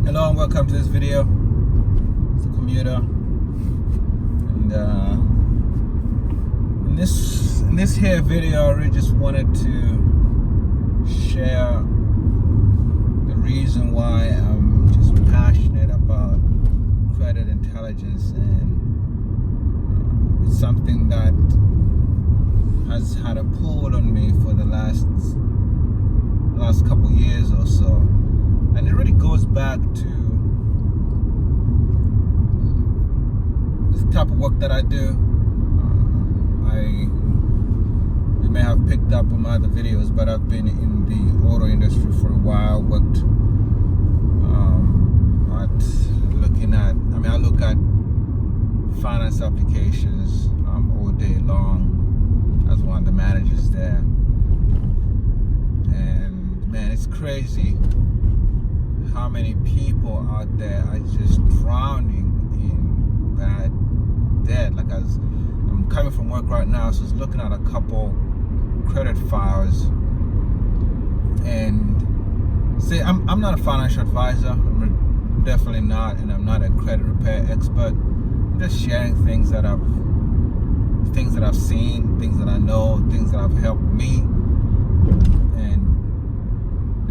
Hello and welcome to this video. It's a commuter, and in this here video, I really just wanted to share the reason why I'm just passionate about credit intelligence, and it's something that has had a pull on me for the last couple years or so. And it really goes back to the type of work that I do. You may have picked up on my other videos, but I've been in the auto industry for a while. Worked I look at finance applications all day long as one of the managers there. And man, it's crazy how many people out there are just drowning in bad debt. Like, as I'm coming from work right now, so I was looking at a couple credit files, and say I'm not a financial advisor, I'm definitely not, and I'm not a credit repair expert. I'm just sharing things that I've seen, things that I know, things that have helped me. And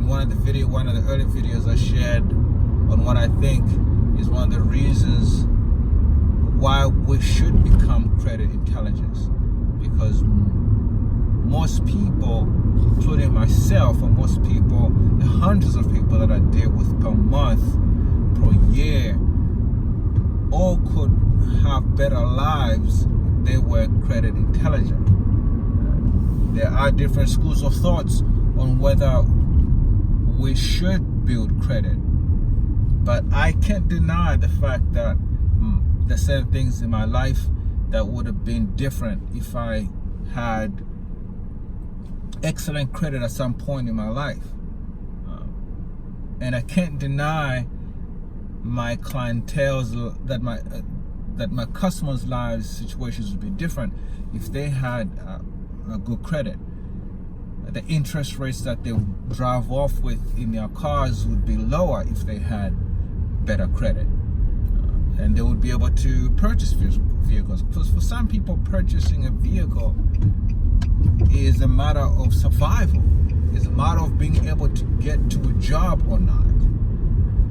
one of the early videos I shared on what I think is one of the reasons why we should become credit intelligence, because most people, including myself, and most people, the hundreds of people that I deal with per month, per year, all could have better lives if they were credit intelligent. There are different schools of thoughts on whether we should build credit, but I can't deny the fact that there's certain things in my life that would have been different if I had excellent credit at some point in my life. And I can't deny my clientele's that my customers' lives situations would be different if they had a good credit. The interest rates that they drive off with in their cars would be lower if they had better credit, and they would be able to purchase vehicles. Because for some people, purchasing a vehicle is a matter of survival. It's a matter of being able to get to a job or not.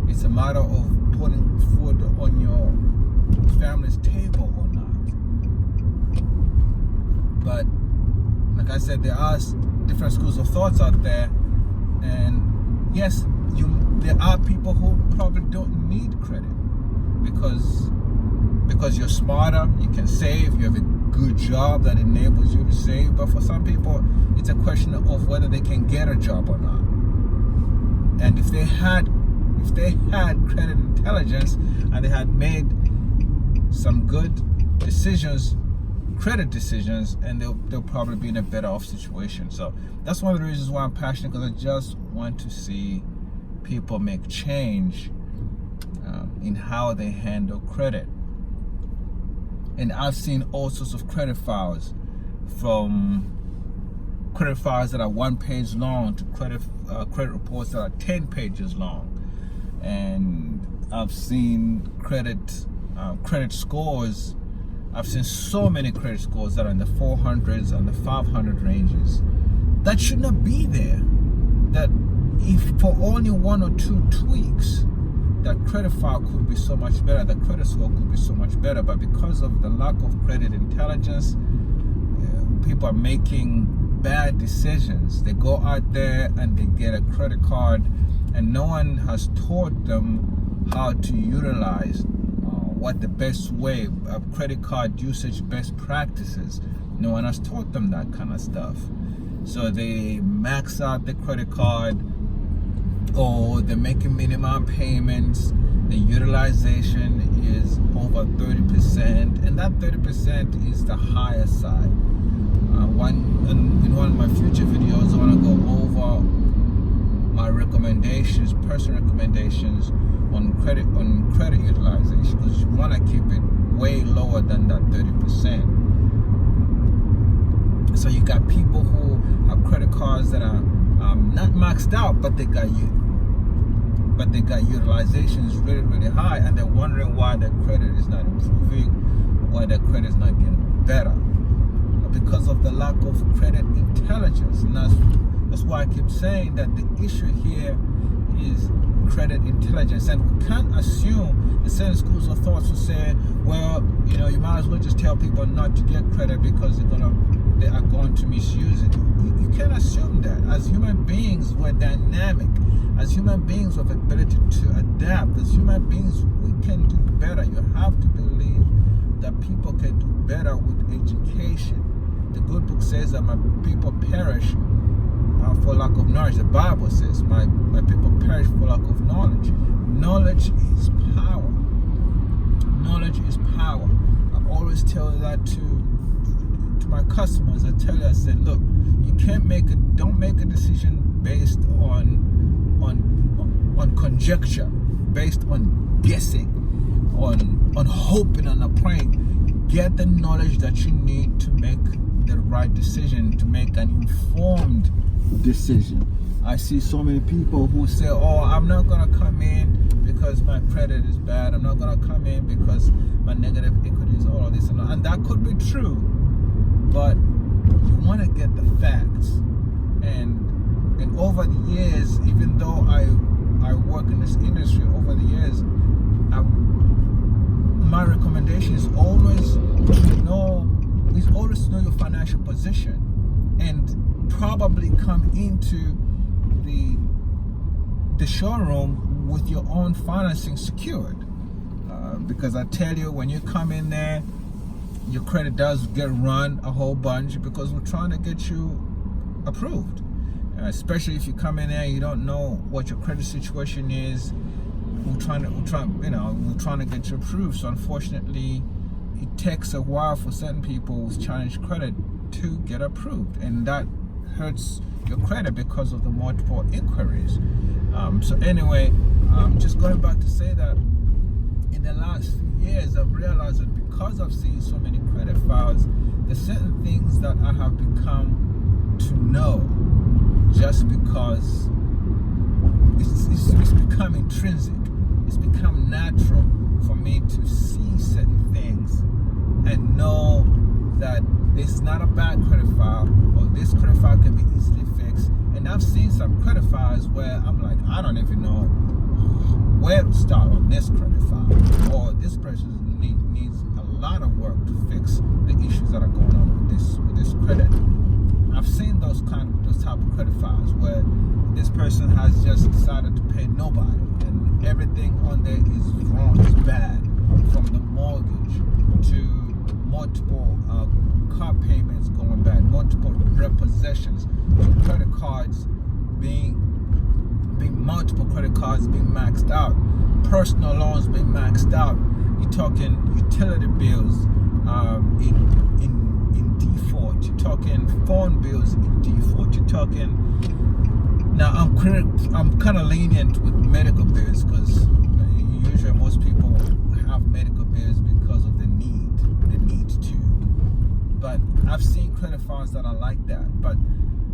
It's a matter of putting food on your family's table or not. But like I said, there are different schools of thoughts out there, and yes, there are people who probably don't need credit because you're smarter, you can save, you have a good job that enables you to save. But for some people, it's a question of whether they can get a job or not. And if they had credit intelligence and they had made some good decisions, credit decisions, and they'll probably be in a better off situation. So that's one of the reasons why I'm passionate, because I just want to see people make change in how they handle credit. And I've seen all sorts of credit files, from credit files that are 1 page long to credit reports that are 10 pages long. And I've seen credit scores. I've seen so many credit scores that are in the 400s and the 500 ranges that should not be there. That if for only 1 or 2 tweaks, that credit file could be so much better, the credit score could be so much better. But because of the lack of credit intelligence, people are making bad decisions. They go out there and they get a credit card, and no one has taught them how to utilize what the best way of credit card usage, best practices. No one has taught them that kind of stuff. So they max out the credit card, or they're making minimum payments. The utilization is over 30%, and that 30% is the higher side. In one of my future videos, I want to go over my recommendations, personal recommendations on credit utilization, because you want to keep it way lower than that 30%. So you got people who have credit cards that are not maxed out, but they got but they got utilization is really, really high, and they're wondering why their credit is not improving, why their credit is not getting better, because of the lack of credit intelligence. And that's why I keep saying that the issue here is credit intelligence. And we can't assume the certain schools of thoughts will say, well, you know, you might as well just tell people not to get credit because they are going to misuse it. You can't assume that. As human beings, we're dynamic. As human beings with ability to adapt, as human beings, we can do better. You have to believe that people can do better with education. The good book says that my people perish for lack of knowledge. The Bible says my people perish for lack of knowledge. Knowledge is power. Knowledge is power. I always tell that to my customers. I tell you, I said, look, don't make a decision based on conjecture, based on guessing, on hoping and on praying. Get the knowledge that you need to make the right decision, to make an informed decision. I see so many people who say, oh, I'm not going to come in because my credit is bad. I'm not going to come in because my negative equity is all of this. And that could be true, but you want to get the facts. And over the years, even though I work in this industry, over the years, my recommendation is always to know your financial position, and probably come into the showroom with your own financing secured. Because I tell you, when you come in there, your credit does get run a whole bunch because we're trying to get you approved. Especially if you come in there and you don't know what your credit situation is, we're trying to get you approved. So unfortunately, it takes a while for certain people with challenged credit to get approved, and that hurts your credit because of the multiple inquiries. So anyway, just going back to say that in the last few years, I've realized that because I've seen so many credit files, there's certain things that I have become to know just because it's become intrinsic. It's become natural for me to see certain things and know that this is not a bad credit file, or this credit file can be easily fixed. And I've seen some credit files where I'm like, I don't even know where to start on this credit file, or this person needs a lot of work to fix the issues that are going on with this credit. I've seen those type of credit files where this person has just decided to pay nobody, and everything on there is wrong, is bad, from the mortgage to multiple car payments going bad, multiple repossessions, to credit cards being multiple credit cards being maxed out, personal loans being maxed out. You're talking utility bills in default. You're talking phone bills in default. You're talking. Now I'm kind of lenient with medical bills because usually most people have medical bills because of the need to. But I've seen credit files that are like that. But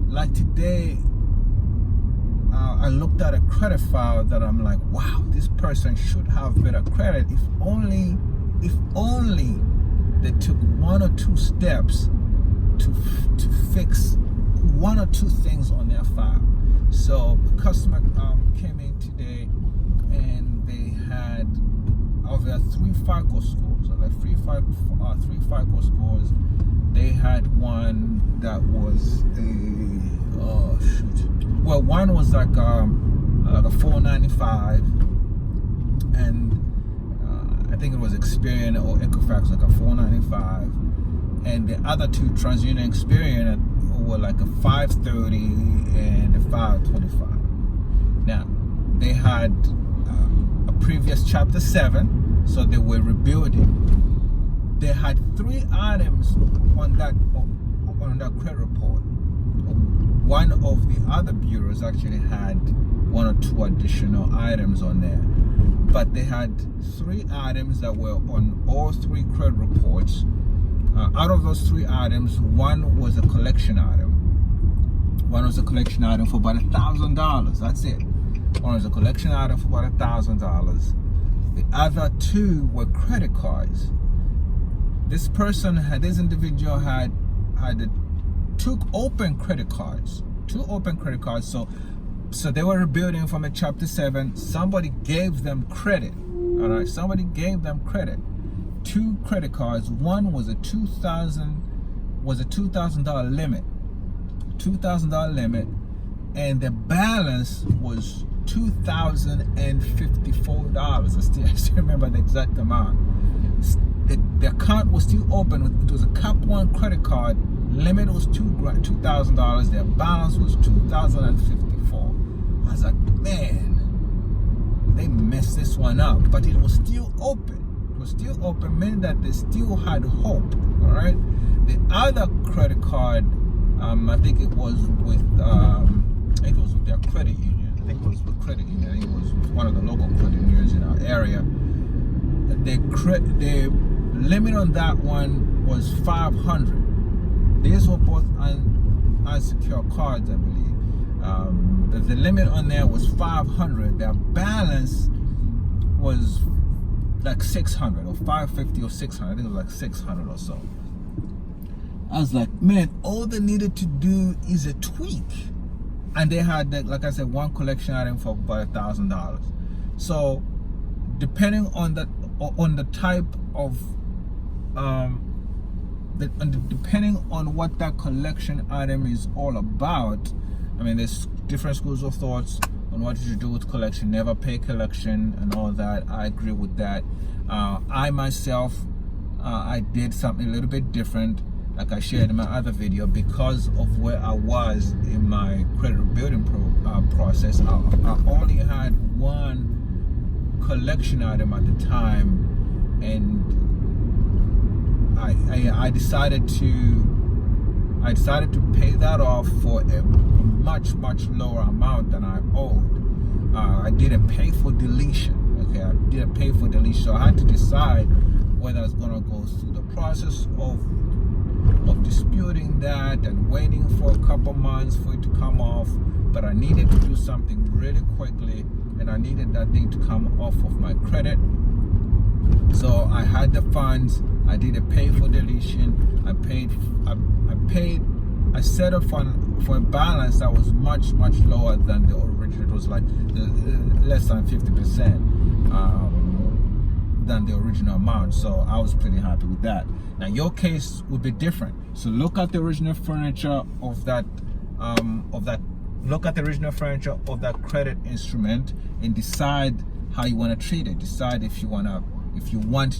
like today, I looked at a credit file that I'm like, wow, this person should have better credit if only they took one or two steps to fix one or two things on their file. So a customer came in today and they had, of their three FICO scores, they had one that was one was like a 495, and I think it was Experian or Equifax, like a 495, and the other two, TransUnion, Experian, were like a 530 and a 525. Now they had a previous Chapter 7, so they were rebuilding. They had 3 items on that credit report. One of the other bureaus actually had 1 or 2 additional items on there, but they had 3 items that were on all 3 credit reports. Out of those 3 items, one was a collection item. One was a collection item for about $1,000. That's it. One was a collection item for about $1,000. The other two were credit cards. This individual had two open credit cards. So they were rebuilding from a Chapter 7. Somebody gave them credit. All right, somebody gave them credit. Two credit cards. One was a $2,000 limit. $2,000 limit, and the balance was $2,054. I still remember the exact amount. The account was still open. It was a Cap 1 credit card. Limit was $2,000. Their balance was $2,054. I was like, man, they messed this one up. But it was still open. Meaning that they still had hope. All right. The other credit card, I think it was with their credit union. I think it was with credit union. I think it was with one of the local credit unions in our area. The limit on that one was $500. These were both unsecured cards, I believe. The limit on there was $500. Their balance was like $600 or $550 or $600. I think it was like $600 or so. I was like, man, all they needed to do is a tweak. And they had, like I said, one collection item for about $1,000. So depending on the type of depending on what that collection item is all about, I mean, there's different schools of thoughts on what you should do with collection. Never pay collection and all that. I agree with that. I myself, I did something a little bit different, like I shared in my other video, because of where I was in my credit rebuilding process. I only had one collection item at the time, and I decided to pay that off for a much lower amount than I owed. I didn't pay for deletion. Okay, I didn't pay for deletion, so I had to decide whether I was gonna go through the process of disputing that and waiting for a couple months for it to come off. But I needed to do something really quickly, and I needed that thing to come off of my credit. So I had the funds. I didn't pay for deletion. I set up for a balance that was much lower than the original. It was like less than 50% than the original amount. So I was pretty happy with that. Now your case would be different. So look at the original furniture of that credit instrument and decide how you want to treat it. Decide if you want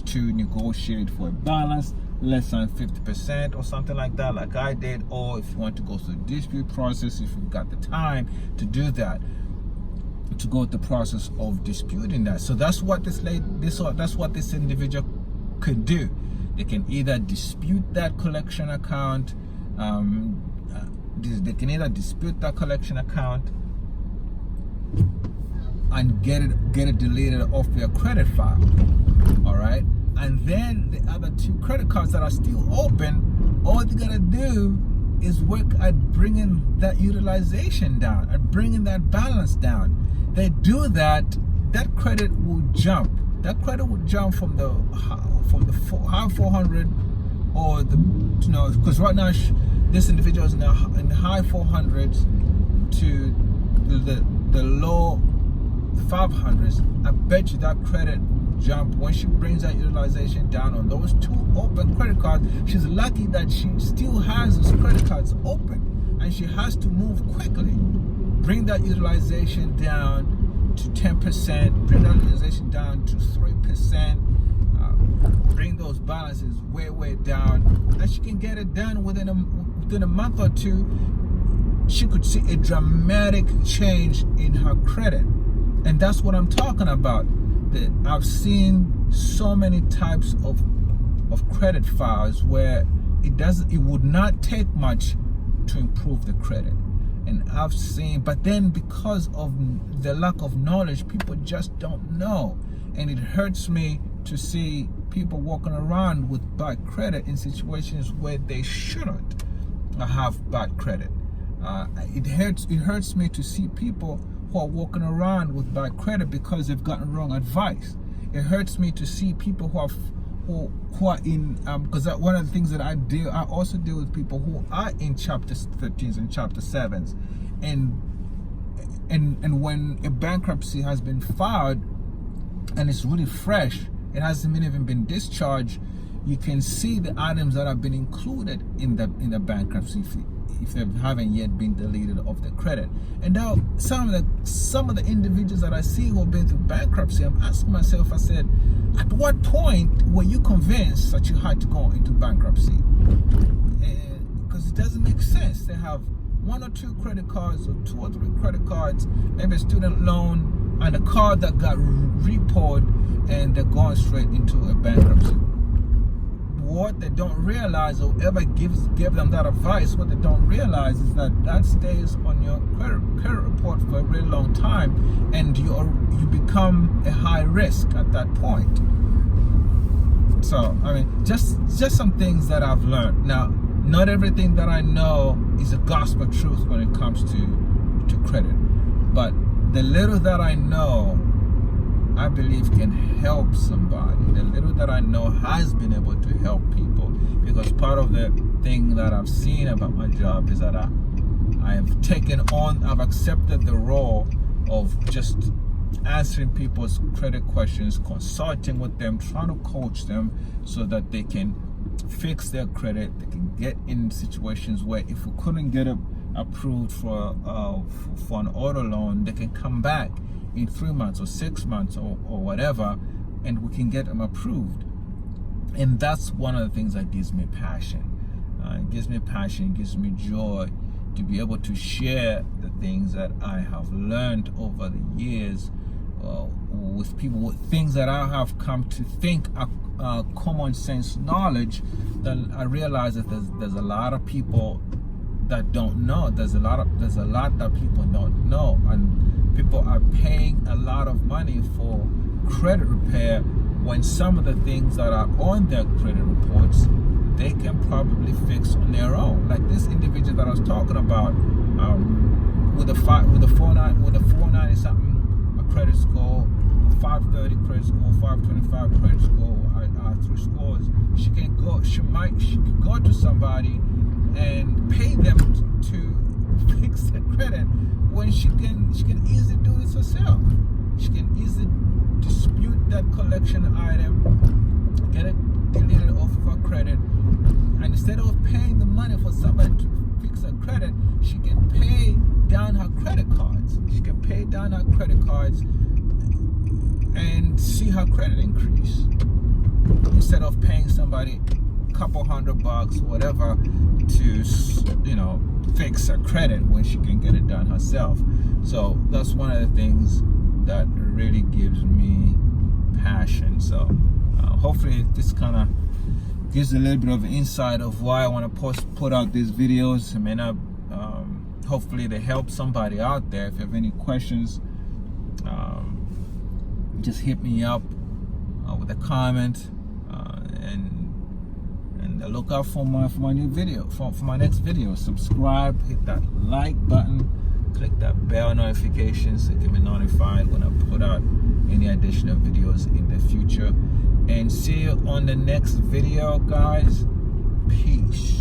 to negotiate for a balance less than 50% or something like that, like I did, or if you want to go through the dispute process, if you've got the time to do that, to go through the process of disputing that. So that's what this individual could do. They can either dispute that collection account, and get it deleted off their credit file. All right, and then the other two credit cards that are still open, all they gotta do is work at bringing that utilization down, at bringing that balance down. They do that, that credit will jump. That credit will jump from the high 400 or because right now this individual is in the high 400s to the low 500s. I bet you that credit will jump when she brings that utilization down on those two open credit cards. She's lucky that she still has those credit cards open, and she has to move quickly. Bring that utilization down to 10%, bring that utilization down to 3%, bring those balances way down, and she can get it done within a month or two. She could see a dramatic change in her credit. And that's what I'm talking about. I've seen so many types of credit files where it would not take much to improve the credit. And I've seen, but then because of the lack of knowledge, people just don't know. And it hurts me to see people walking around with bad credit in situations where they shouldn't have bad credit. It hurts me to see people who are walking around with bad credit because they've gotten wrong advice. It hurts me to see people who are in because one of the things that I also deal with people who are in chapter 13s and chapter 7s, and when a bankruptcy has been filed and it's really fresh, it hasn't even been discharged, you can see the items that have been included in the bankruptcy fee if they haven't yet been deleted off the credit. And now some of the individuals that I see who have been through bankruptcy, I'm asking myself, I said, at what point were you convinced that you had to go into bankruptcy? Because it doesn't make sense. They have 1 or 2 credit cards or 2 or 3 credit cards, maybe a student loan and a car that got repoed, and they're going straight into a bankruptcy. What they don't realize, or whoever give them that advice, what they don't realize is that stays on your credit report for a really long time, and you become a high risk at that point. So I mean, just some things that I've learned. Now, not everything that I know is a gospel truth when it comes to credit, but the little that I know, I believe can help somebody. The little that I know has been able to help people, because part of the thing that I've seen about my job is that I've accepted the role of just answering people's credit questions, consulting with them, trying to coach them so that they can fix their credit. They can get in situations where if we couldn't get approved for an auto loan, they can come back in 3 months or 6 months or whatever, and we can get them approved. And that's one of the things that gives me passion. It gives me passion, it gives me joy to be able to share the things that I have learned over the years with people, with things that I have come to think are common sense knowledge, that I realize that there's a lot of people that don't know. There's a lot that people don't know, and people are paying a lot of money for credit repair when some of the things that are on their credit reports they can probably fix on their own. Like this individual that I was talking about, with a 490 something a credit score, a 530 credit score, 525 credit score, through scores, she can go to somebody and pay them to fix their credit, when she can easily do this herself. She can easily dispute that collection item, get it deleted off of her credit, and instead of paying the money for somebody to fix her credit, she can pay down her credit cards. She can pay down her credit cards and see her credit increase, instead of paying somebody a couple $100 or whatever to fix her credit when she can get it done herself. So that's one of the things that really gives me passion. So hopefully this kind of gives a little bit of insight of why I want to put out these videos. I mean, hopefully they help somebody out there. If you have any questions, just hit me up with a comment, and look out for my new video, for my next video. Subscribe, hit that like button, click that bell notification so you can be notified when I put out any additional videos in the future. And see you on the next video, guys. Peace.